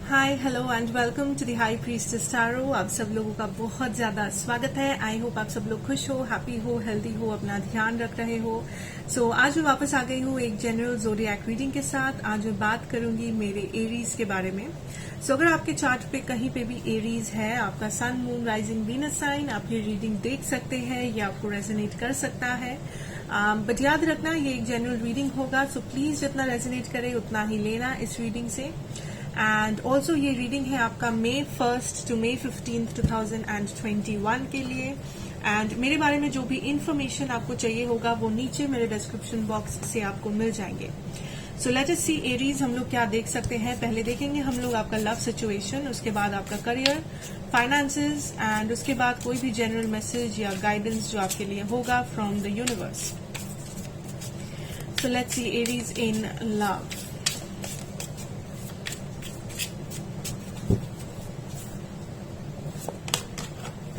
Hi hello and welcome to the high priestess tarot. आप सब लोगों का बहुत ज्यादा स्वागत है। आई होप आप सब लोग खुश हो, हैप्पी हो, हेल्दी हो, अपना ध्यान रख रहे हो। आज मैं वापस आ गई हूँ एक जनरल ज़ोडिएक रीडिंग के साथ। आज मैं बात करूंगी मेरे एरीज के बारे में। अगर आपके चार्ट पे कहीं पे भी एरीज है, आपका sun moon rising Venus sign, आप ये रीडिंग देख सकते हैं, ये आपको रेजोनेट कर सकता है। बट याद रखना ये एक जनरल रीडिंग होगा, सो प्लीज जितना रेजोनेट करे उतना ही लेना इस रीडिंग से। एंड ऑल्सो ये रीडिंग है आपका May 1st to May 15th 2021 के लिए। एंड मेरे बारे में जो भी इंफॉर्मेशन आपको चाहिए होगा वो नीचे मेरे डिस्क्रिप्शन बॉक्स से आपको मिल जाएंगे। सो लेट अस सी एरीज हम लोग क्या देख सकते हैं। पहले देखेंगे हम लोग आपका लव सिचुएशन, उसके बाद आपका करियर, फाइनेंसेस, एंड उसके बाद कोई भी जनरल मैसेज या गाइडेंस जो आपके लिए होगा from the universe. So let's see Aries in love.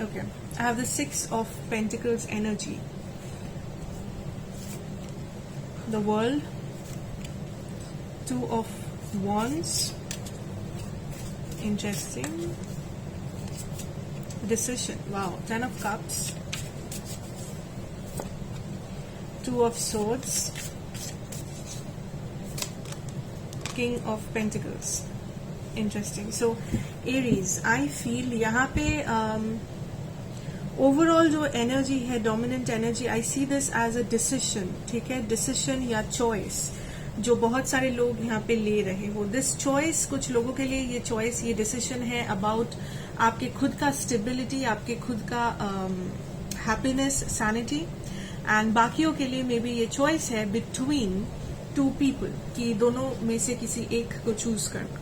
Okay, I have the Six of Pentacles energy. The World, Two of Wands, interesting. Decision, wow. Ten of Cups, Two of Swords, King of Pentacles, interesting. So Aries, I feel यहाँ पे overall जो energy है, dominant energy, I see this as a decision. ठीक है, decision या choice जो बहुत सारे लोग यहाँ पे ले रहे हो। दिस चॉइस, कुछ लोगों के लिए ये चॉइस, ये डिसीजन है अबाउट आपके खुद का स्टेबिलिटी, आपके खुद का हैप्पीनेस, सैनिटी। एंड बाकियों के लिए मे बी ये चॉइस है बिटवीन टू पीपल, कि दोनों में से किसी एक को चूज करना।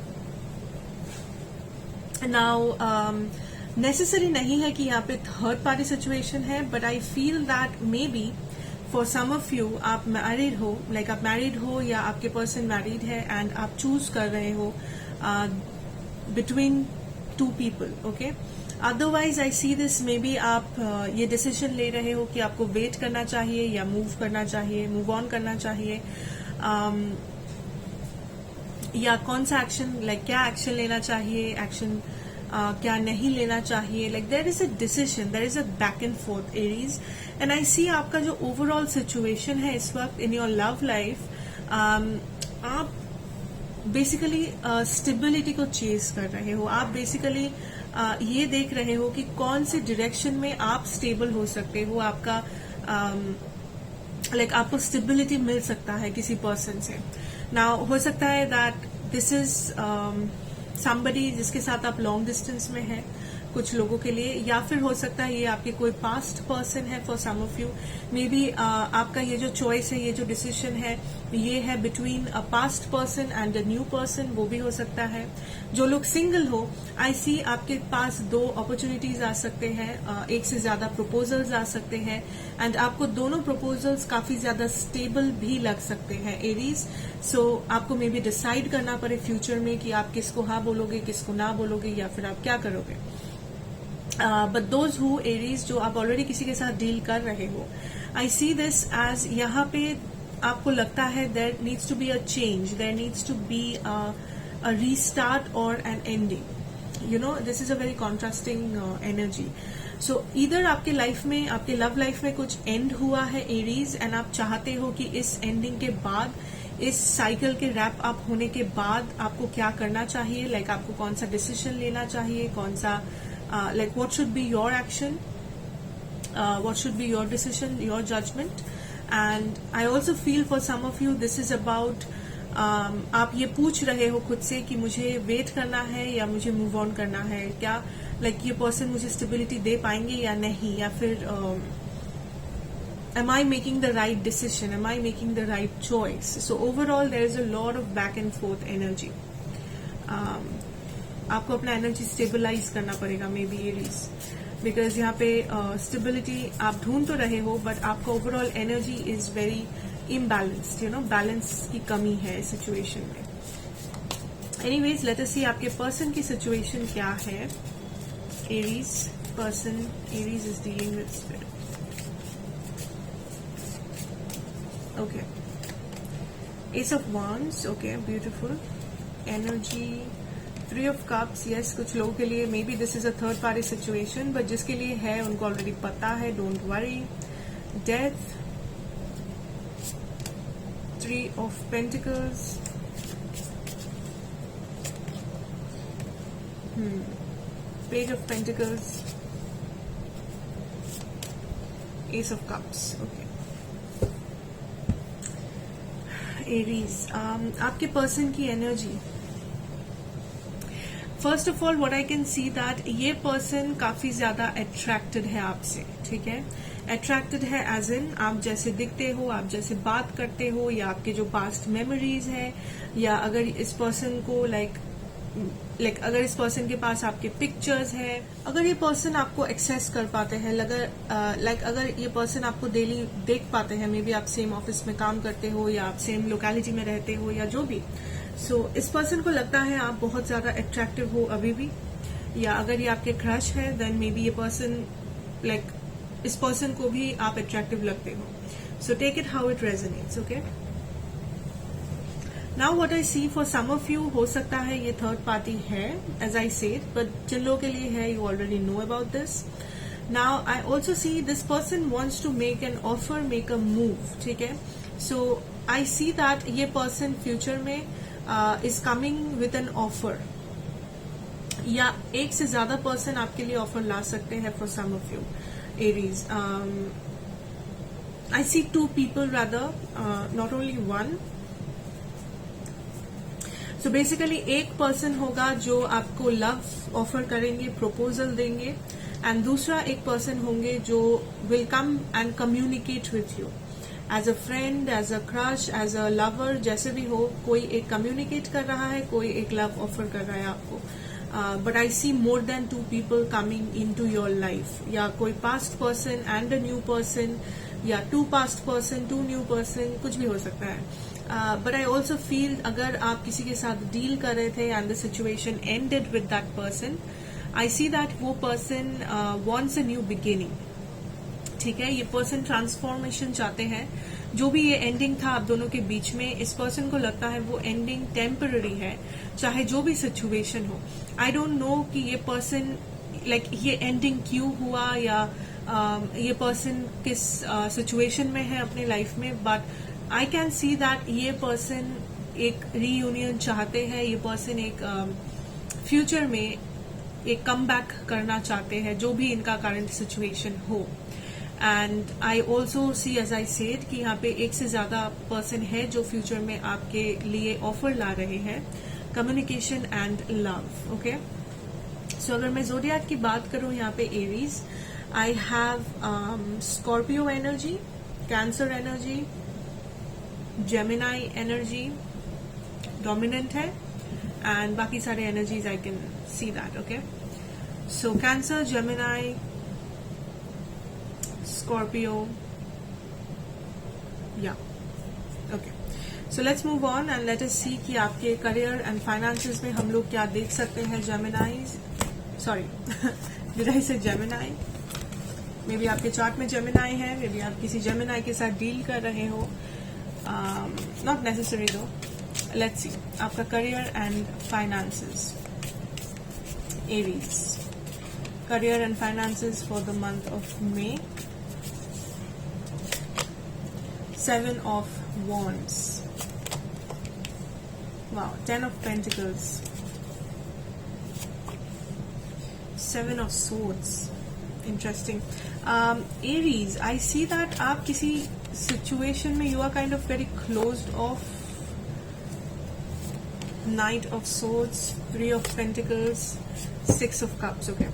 नाउ नेसेसरी नहीं है कि यहाँ पे थर्ड पार्टी सिचुएशन है, but I feel that maybe for some of you आप मैरिड हो, लाइक आप मैरिड हो या आपके पर्सन मैरिड है एंड आप चूज कर रहे हो between two people. Okay, otherwise I see this may be आप ये डिसीजन ले रहे हो कि आपको वेट करना चाहिए या मूव करना चाहिए, मूव ऑन करना चाहिए, या कौन सा एक्शन, लाइक क्या एक्शन लेना चाहिए, एक्शन क्या नहीं लेना चाहिए। Like there is a decision, there is a back and forth Aries. And I see आपका जो ओवरऑल सिचुएशन है इस वक्त इन योर लव लाइफ, आप बेसिकली स्टेबिलिटी को चेज कर रहे हो। आप बेसिकली ये देख रहे हो कि कौन से डायरेक्शन में आप स्टेबल हो सकते हो। आपका लाइक आपको स्टेबिलिटी मिल सकता है किसी पर्सन से। नाउ हो सकता है दैट दिस इज somebody जिसके साथ आप लॉन्ग डिस्टेंस में हैं कुछ लोगों के लिए, या फिर हो सकता है ये आपके कोई पास्ट पर्सन है for some of you. Maybe आपका ये जो चॉइस है, ये जो डिसीजन है, ये है between a past person and a new person, वो भी हो सकता है। जो लोग सिंगल हो, आई सी आपके पास दो अपॉर्चुनिटीज आ सकते हैं, एक से ज्यादा प्रपोजल्स आ सकते हैं, एंड आपको दोनों प्रपोजल्स काफी ज्यादा स्टेबल भी लग सकते हैं एरीज। सो आपको मे बी डिसाइड करना पड़े फ्यूचर में कि आप किसको हाँ बोलोगे, किसको ना बोलोगे, या फिर आप क्या करोगे। बट दोज हु एरीज जो आप ऑलरेडी किसी के साथ डील कर रहे हो, आई सी दिस एज यहाँ पे आपको लगता है there needs to be a change, there needs to be a restart और an ending. You know, this is a very contrasting energy. So इधर आपके लाइफ में, आपके लव लाइफ में कुछ एंड हुआ है एरीज, एंड आप चाहते हो कि इस एंडिंग के बाद, इस साइकिल के रैप अप होने के बाद आपको क्या करना चाहिए। लाइक आपको कौन सा डिसीजन लेना चाहिए, कौन सा like what should be your action, what should be your decision, your judgment. And I also feel for some of you this is about आप ये पूछ रहे हो खुद से कि मुझे वेट करना है या मुझे मूव ऑन करना है, क्या लाइक ये पर्सन मुझे स्टेबिलिटी दे पाएंगे या नहीं, या फिर am I making the right decision, am I making the right choice. So overall there is a lot of back and forth energy. आपको अपना एनर्जी स्टेबलाइज करना पड़ेगा मे बी एरीज, बिकॉज यहाँ पे स्टेबिलिटी आप ढूंढ तो रहे हो, बट आपका overall energy is very imbalanced. You know, balance की कमी है इस सिचुएशन में। एनीवेज, लेट अस सी आपके पर्सन की सिचुएशन क्या है। Aries person, Aries is dealing with spirit. Okay, Ace of Wands, okay, beautiful. Energy, 3 of cups, yes, कुछ लोगों के लिए may be this is a third party situation, but जिसके लिए है उनको ऑलरेडी पता है, don't worry. Death, 3 of pentacles, page of pentacles, S of cups. Okay, Aries, आपके पर्सन की energy. First of all what I can see that ये person काफी ज्यादा अट्रैक्टेड है आपसे, ठीक है. अट्रैक्टेड है एज इन आप जैसे दिखते हो, आप जैसे बात करते हो, या आपके जो पास्ट मेमोरीज है, या अगर इस पर्सन को लाइक अगर इस पर्सन के पास आपके पिक्चर्स है, अगर ये पर्सन आपको एक्सेस कर पाते हैं, अगर ये पर्सन आपको डेली देख पाते हैं, मे बी आप सेम ऑफिस में काम करते हो, या आप सेम लोकेलिटी में रहते हो, या जो भी. सो इस पर्सन को लगता है आप बहुत ज्यादा अट्रैक्टिव हो अभी भी, या अगर ये आपके क्रश है देन मे बी ये पर्सन इस पर्सन को भी आप अट्रैक्टिव लगते हो. So take it how it resonates. Okay, now what I see for some of you, हो सकता है ये थर्ड पार्टी है एज आई सेड, बट जिन लोगों के लिए है you already know about this. Now I also see this person wants to make an offer, make a move, ठीक है. सो आई सी दैट ये पर्सन फ्यूचर में is coming with an offer, या एक से ज्यादा पर्सन आपके लिए ऑफर ला सकते हैं for some of you Aries. I see 2 people rather, not only 1. So basically एक पर्सन होगा जो आपको लव ऑफर करेंगे, प्रपोजल देंगे, एंड दूसरा एक पर्सन होंगे जो will come and communicate with you as a friend, as a crush, as a lover, जैसे भी हो. कोई एक कम्युनिकेट कर रहा है, कोई एक लव ऑफर कर रहा है आपको. But I see more than 2 people coming into your life, या कोई past person and a new person, या 2 पास्ट पर्सन 2 न्यू पर्सन, कुछ भी हो सकता है. बट आई ऑल्सो फील अगर आप किसी के साथ डील कर रहे थे and the situation ended with that person, I see that वो person wants a new beginning, ठीक है. ये पर्सन ट्रांसफॉर्मेशन चाहते हैं. जो भी ये एंडिंग था आप दोनों के बीच में, इस पर्सन को लगता है वो एंडिंग टेम्पररी है, चाहे जो भी सिचुएशन हो. आई डोंट नो कि ये पर्सन ये एंडिंग क्यों हुआ, या ये पर्सन किस सिचुएशन में है अपने लाइफ में, but I can see that ये पर्सन एक रीयूनियन चाहते हैं. ये पर्सन एक फ्यूचर में एक कम बैक करना चाहते हैं, जो भी इनका करंट सिचुएशन हो. And I also see as I said कि यहाँ पे एक से ज्यादा पर्सन है जो फ्यूचर में आपके लिए ऑफर ला रहे हैं, communication and love. Okay, so अगर मैं ज़ोडिएक की बात करूं यहाँ पे Aries, I have Scorpio energy, Cancer energy, Gemini energy dominant है, एंड बाकी सारे energies I can see that. Okay, so Cancer, Gemini, Scorpio, या okay. So let's move on and let us see कि आपके करियर एंड फाइनेंसेस में हम लोग क्या देख सकते हैं. डिड आई से जेमिनाई? मे बी आपके चार्ट में जेमिनाई है, मे बी आप किसी जेमिनाई के साथ डील कर रहे हो, नॉट नेसेसरी दो. लेट्स सी आपका career and finances. Aries, career and finances for the month of May. 7 of Wands. Wow, 10 of Pentacles. 7 of Swords. Interesting. Aries, I see that आप किसी situation में you are kind of very closed off. Knight of Swords, 3 of Pentacles, 6 of Cups. Okay.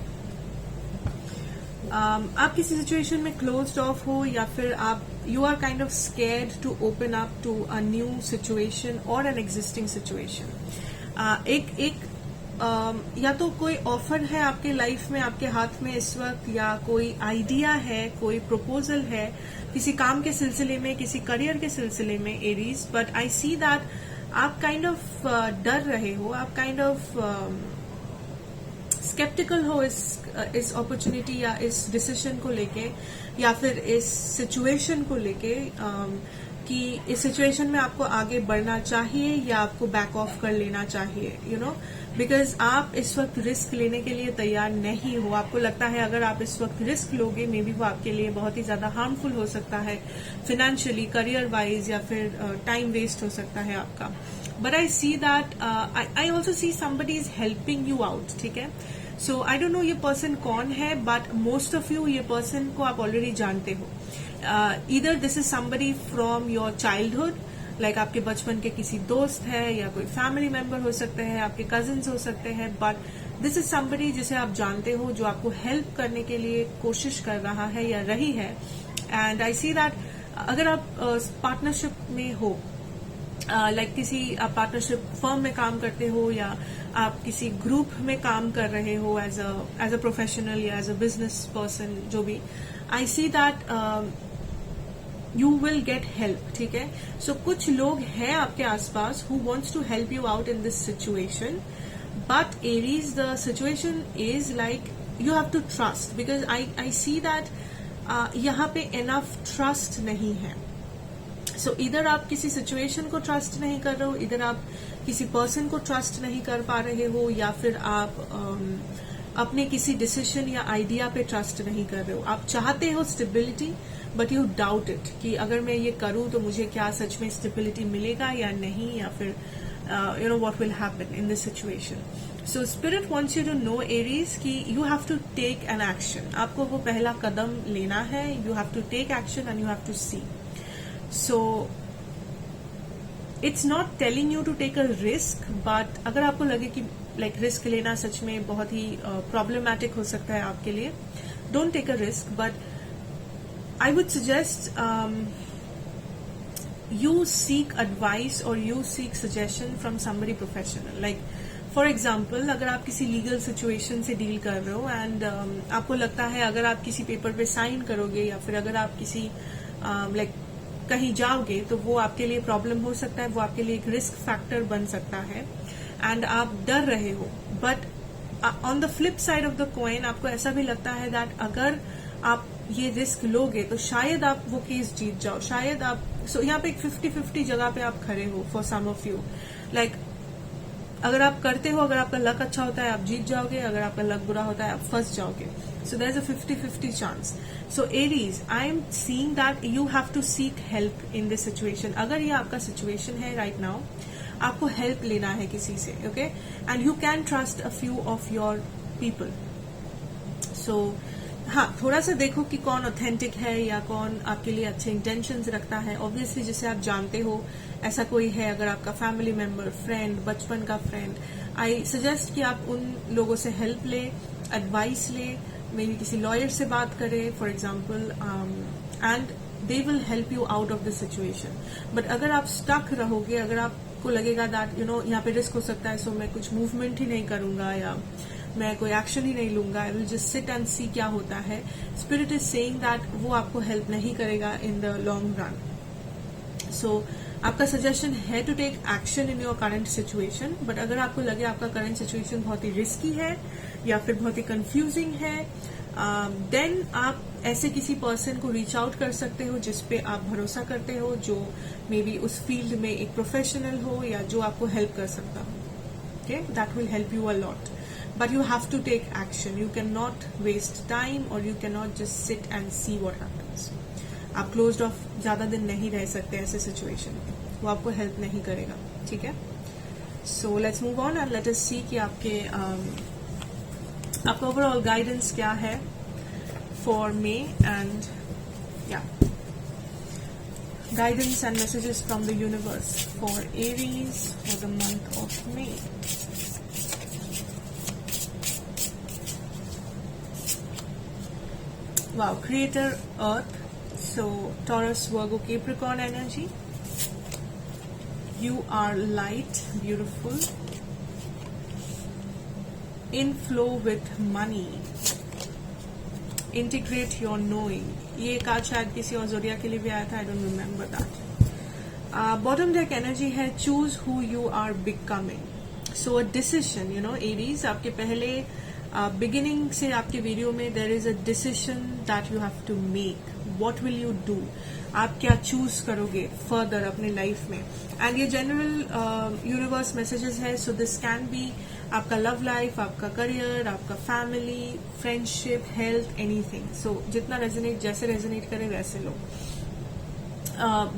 आप किसी situation में closed of हो, या फिर आप you are kind of scared to open up to a new situation और an existing situation. या तो कोई ऑफर है आपके लाइफ में, आपके हाथ में इस वक्त, या कोई आइडिया है, कोई प्रपोजल है किसी काम के सिलसिले में, किसी करियर के सिलसिले में Aries. But I see that आप काइंड ऑफ डर रहे हो, आप काइंड ऑफ स्केप्टिकल हो इस अपॉर्चुनिटी या इस डिसीजन को लेके, या फिर इस सिचुएशन को लेके. कि इस सिचुएशन में आपको आगे बढ़ना चाहिए या आपको बैक ऑफ कर लेना चाहिए, यू नो, बिकॉज आप इस वक्त रिस्क लेने के लिए तैयार नहीं हो। आपको लगता है अगर आप इस वक्त रिस्क लोगे मे बी वो आपके लिए बहुत ही ज्यादा हार्मफुल हो सकता है, फिनेंशियली, करियर वाइज, या फिर टाइम वेस्ट हो सकता है आपका। But I see that I also C somebody is helping you out, ठीक है। सो आई डोंट नो ये पर्सन कौन है, बट मोस्ट ऑफ यू ये पर्सन को आप ऑलरेडी जानते हो। Either this is somebody from your childhood, like आपके बचपन के किसी दोस्त है, या कोई फैमिली मेंबर हो सकते हैं, आपके कजिन्स हो सकते हैं, बट दिस इज समबडी जिसे आप जानते हो, जो आपको हेल्प करने के लिए कोशिश कर रहा है या रही है। एंड आई सी दैट अगर आप पार्टनरशिप में हो, लाइक किसी आप पार्टनरशिप फर्म में काम करते हो, या आप किसी ग्रुप में काम कर रहे हो एज अ प्रोफेशनल या एज अ बिजनेस पर्सन, जो भी, I see that you will get help, ठीक है। सो कुछ लोग हैं आपके आसपास who wants to help you out in this situation, but Aries the situation is like you have to trust, because I see that यहाँ पे enough trust नहीं है। सो इधर आप किसी सिचुएशन को ट्रस्ट नहीं कर रहे हो, इधर आप किसी पर्सन को ट्रस्ट नहीं कर पा रहे हो, या फिर आप अपने किसी डिसीजन या आइडिया पे ट्रस्ट नहीं कर रहे हो। आप चाहते हो stability, but you doubt it कि अगर मैं ये करूं तो मुझे क्या सच में स्टेबिलिटी मिलेगा या नहीं, या फिर you know what will happen in this situation. So spirit wants you to know Aries कि you have to take an action. आपको वो पहला कदम लेना है, you have to take action and you have to see. So it's not telling you to take a risk, but अगर आपको लगे कि लाइक रिस्क लेना सच में बहुत ही प्रॉब्लमैटिक हो सकता है आपके लिए, don't take a risk, but I would suggest you seek advice or you seek suggestion from somebody professional. Like for example, अगर आप किसी लीगल सिचुएशन से डील कर रहे हो एंड आपको लगता है अगर आप किसी पेपर पे साइन करोगे या फिर अगर आप किसी लाइक कहीं जाओगे तो वो आपके लिए प्रॉब्लम हो सकता है, वो आपके लिए एक रिस्क फैक्टर बन सकता है एंड आप डर रहे हो। But on the flip side of the coin आपको ऐसा भी लगता है दैट अगर आप ये रिस्क लोगे तो शायद आप वो केस जीत जाओ, शायद आप यहाँ पे एक 50-50 जगह पे आप खड़े हो for some of you. Like अगर आप करते हो, अगर आपका लक अच्छा होता है आप जीत जाओगे, अगर आपका लक बुरा होता है आप फंस जाओगे। So there is a 50-50 chance. So Aries, I am seeing that you have to seek help in this situation. अगर ये आपका सिचुएशन है राइट नाउ, आपको हेल्प लेना है किसी से, okay, and you can trust a few of your people. So हाँ, थोड़ा सा देखो कि कौन ऑथेंटिक है या कौन आपके लिए अच्छे इंटेंशंस रखता है। ऑब्वियसली जिसे आप जानते हो ऐसा कोई है, अगर आपका फैमिली मेंबर, फ्रेंड, बचपन का फ्रेंड, आई सजेस्ट कि आप उन लोगों से हेल्प ले, एडवाइस ले, मेरी किसी लॉयर से बात करें for example, and they will help you out of the situation. But अगर आप स्टक रहोगे, अगर आपको लगेगा दैट यू नो यहाँ पे रिस्क हो सकता है, सो मैं कुछ मूवमेंट ही नहीं करूंगा या मैं कोई एक्शन ही नहीं लूंगा, I will just sit and see क्या होता है, स्पिरिट इज सेइंग दैट वो आपको हेल्प नहीं करेगा in the long run. So आपका सजेशन है to take action in your current situation. But अगर आपको लगे आपका करंट सिचुएशन बहुत ही रिस्की है या फिर बहुत ही कंफ्यूजिंग है, देन आप ऐसे किसी पर्सन को रीच आउट कर सकते हो जिसपे आप भरोसा करते हो, जो मे बी उस फील्ड में एक प्रोफेशनल हो या जो आपको हेल्प कर सकता हो। Okay, that will help you a lot. But you have to take action. You cannot waste time or you cannot just sit and see what happens. आप closed off ज्यादा दिन नहीं रह सकते ऐसे सिचुएशन में, वो आपको हेल्प नहीं करेगा, ठीक है। So let's move on and let us see कि आपका ओवरऑल गाइडेंस क्या है for May and yeah, guidance and messages from the universe for Aries for the month of May. Wow, creator Earth, so Taurus, Virgo, Capricorn energy. You are light, beautiful, in flow with money. Integrate your knowing. ये card शायद किसी और जोडिया के लिए भी आया था, I don't remember that. Bottom deck energy है choose who you are becoming. So a decision, you know, Aries, आपके पहले बिगिनिंग से आपके वीडियो में there is a decision that you have to make, what will you do. आप क्या choose करोगे further अपने लाइफ में. एंड ये जनरल यूनिवर्स मैसेजेस है. सो दिस कैन बी आपका लव लाइफ, आपका करियर, आपका family, friendship, health, anything. So जितना रेजोनेट, जैसे रेजोनेट करे वैसे लो.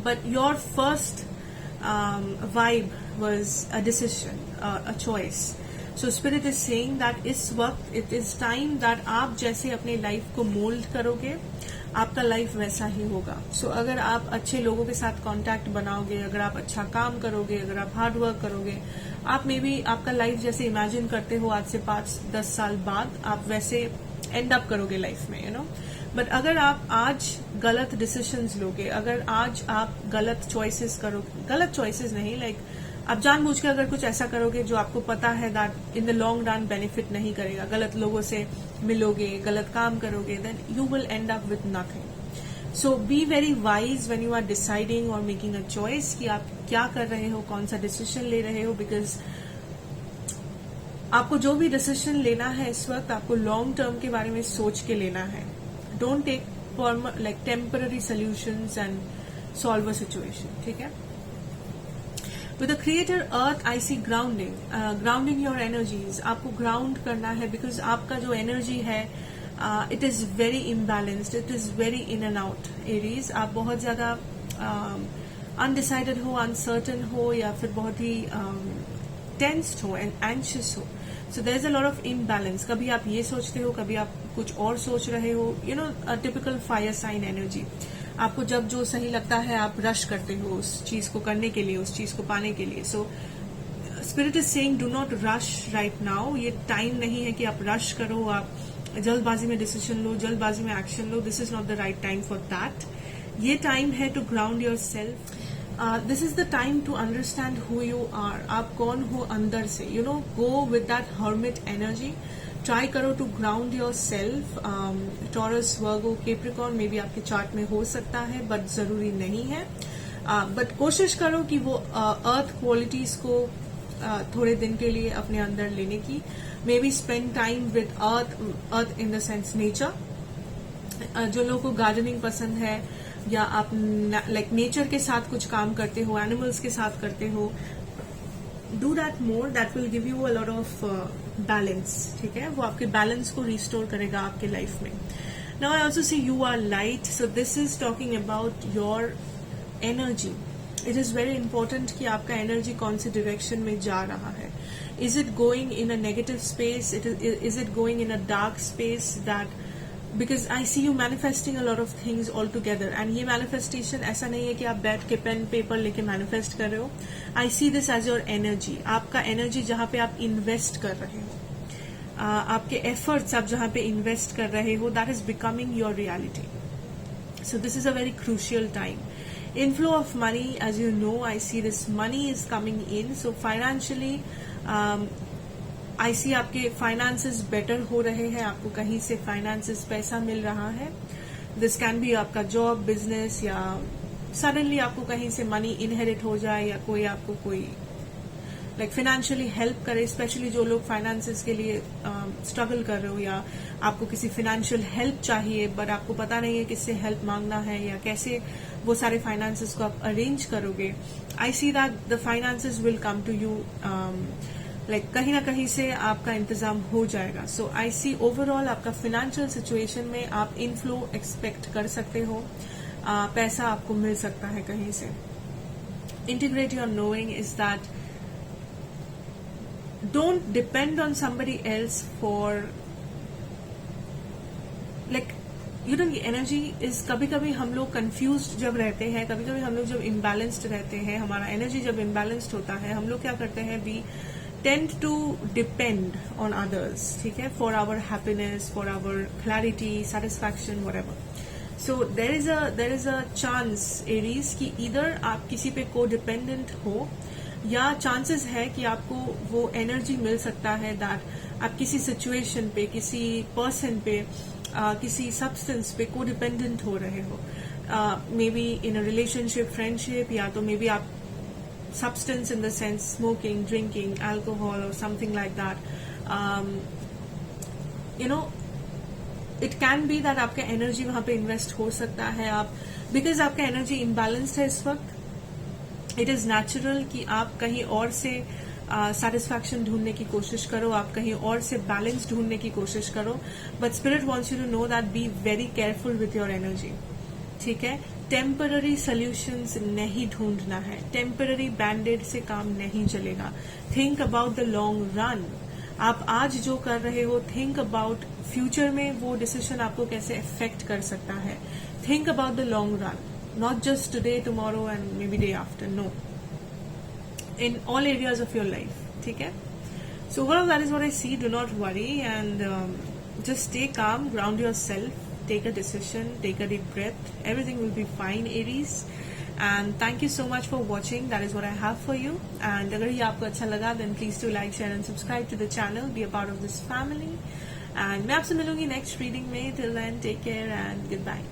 But your first vibe was a decision, a choice. So spirit is saying that इस वक्त it is time that आप जैसे अपने लाइफ को मोल्ड करोगे, आपका लाइफ वैसा ही होगा. So अगर आप अच्छे लोगों के साथ कांटेक्ट बनाओगे, अगर आप अच्छा काम करोगे, अगर आप हार्ड वर्क करोगे, आप मे बी आपका लाइफ जैसे इमेजिन करते हो आज से 5-10 साल बाद आप वैसे एंड अप करोगे लाइफ में, यू नो. बट अगर आप आज गलत डिसीजंस लोगे, अगर आज आप गलत चॉइसेस करोगे, गलत चॉइसेस नहीं, लाइक आप जानबूझ के अगर कुछ ऐसा करोगे जो आपको पता है that in the long run benefit नहीं करेगा, गलत लोगों से मिलोगे, गलत काम करोगे, then you will end up with nothing. So be very wise when you are deciding और मेकिंग अ चॉइस कि आप क्या कर रहे हो, कौन सा डिसीजन ले रहे हो. बिकॉज आपको जो भी डिसीजन लेना है इस वक्त, आपको लॉन्ग टर्म के बारे में सोच के लेना है. Don't take like temporary solutions and solve a situation. ठीक है. With the creator earth, I see grounding, grounding your energies. आपको ground करना है because आपका जो energy है, it is very imbalanced. It is very in and out. Aries, आप बहुत ज्यादा undecided हो, uncertain हो, या फिर बहुत ही tensed हो and anxious हो. So there's a lot of imbalance. कभी आप ये सोचते हो, कभी आप कुछ और सोच रहे हो. You know, a typical fire sign energy. आपको जब जो सही लगता है आप रश करते हो उस चीज को करने के लिए, उस चीज को पाने के लिए. So spirit is saying do not rush right now. ये टाइम नहीं है कि आप रश करो, आप जल्दबाजी में डिसीजन लो, जल्दबाजी में एक्शन लो. This is not the right time for that. ये टाइम है to ground yourself. This is the time to understand who you are. आप कौन हो अंदर से. You know, go with that hermit energy. Try करो to ground yourself. Taurus, Virgo, Capricorn may be आपके chart में हो सकता है, बट जरूरी नहीं है. बट कोशिश करो कि वो अर्थ क्वालिटीज को थोड़े दिन के लिए अपने अंदर लेने की. May be spend time with earth in the sense nature. जो लोगों को गार्डनिंग पसंद है, या आप लाइक नेचर के साथ कुछ काम करते हो, एनिमल्स के साथ करते हो, do that more. That will give you a lot of balance. ठीक है, वो आपके बैलेंस को रिस्टोर करेगा आपके लाइफ में. Now I also see you are light. So this is talking about your energy. It is very important कि आपका एनर्जी कौन सी डायरेक्शन में जा रहा है. Is it going in a negative space? Is it going in a dark space? That because I see you manifesting a lot of things all together. एंड ये manifestation ऐसा नहीं है कि आप बैठ के पेन पेपर लेके मैनिफेस्ट कर रहे हो. I see this as your energy. आपका एनर्जी जहां पे आप इन्वेस्ट कर रहे हो, आपके एफर्ट्स आप जहां पे इन्वेस्ट कर रहे हो, that is becoming your reality. So this is a very crucial time. Inflow of money, as you know, I see this money is coming in. So financially, I see आपके finances better हो रहे हैं. आपको कहीं से finances पैसा मिल रहा है. This can be आपका job, business, या suddenly आपको कहीं से money inherit हो जाए, या कोई आपको कोई लाइक फाइनेंशियली हेल्प करे. स्पेशली जो लोग फाइनेंसेस के लिए स्ट्रगल कर रहे हो, या आपको किसी फाइनेंशियल हेल्प चाहिए बट आपको पता नहीं है किससे हेल्प मांगना है, या कैसे वो सारे फाइनेंसेस को आप अरेंज करोगे. I see that the finances will come to you. Like कहीं ना कहीं से आपका इंतजाम हो जाएगा. सो आई सी ओवरऑल आपका फाइनेंशियल सिचुएशन में आप इनफ्लो एक्सपेक्ट कर सकते हो. पैसा आपको मिल सकता है कहीं से. Integrate your knowing is that don't depend on somebody else for like you know energy is कभी कभी हम लोग confused जब रहते हैं, कभी कभी हम लोग जब imbalanced रहते हैं, हमारा energy जब imbalanced होता है, हम लोग क्या करते हैं, we tend to depend on others. ठीक है, for our happiness, for our clarity, satisfaction, whatever. So there is a chance Aries कि either आप किसी पे co-dependent हो, या चांसेस है कि आपको वो एनर्जी मिल सकता है दैट आप किसी सिचुएशन पे, किसी पर्सन पे, किसी सब्सटेंस पे को डिपेंडेंट हो रहे हो. May be in a relationship, friendship, या तो मे बी आप substance in the sense smoking, drinking, alcohol और something like that. You know, it can be that आपका एनर्जी वहां पे इन्वेस्ट हो सकता है, आप बिकॉज आपका एनर्जी इम्बैलेंस्ड है इस वक्त। इट इज नेचुरल कि आप कहीं और से सेटिस्फैक्शन ढूंढने की कोशिश करो, आप कहीं और से बैलेंस ढूंढने की कोशिश करो, but spirit wants you to know that be very careful with your energy. ठीक है, टेम्पररी सोल्यूशंस नहीं ढूंढना है, टेम्पररी बैंडेड से काम नहीं चलेगा। Think about the long run. आप आज जो कर रहे हो, थिंक अबाउट फ्यूचर में वो डिसीजन आपको कैसे अफेक्ट कर सकता है। Think about the long run, not just today, tomorrow and maybe day after, no, in all areas of your life. ठीक है, so overall that is what I see. Do not worry and just stay calm, ground yourself, take a decision, take a deep breath, everything will be fine, Aries. And thank you so much for watching. That is what I have for you. And अगर ये आपको अच्छा लगा then please do like, share and subscribe to the channel, be a part of this family. And मैं आपसे मिलूंगी next reading में. Till then, take care and goodbye.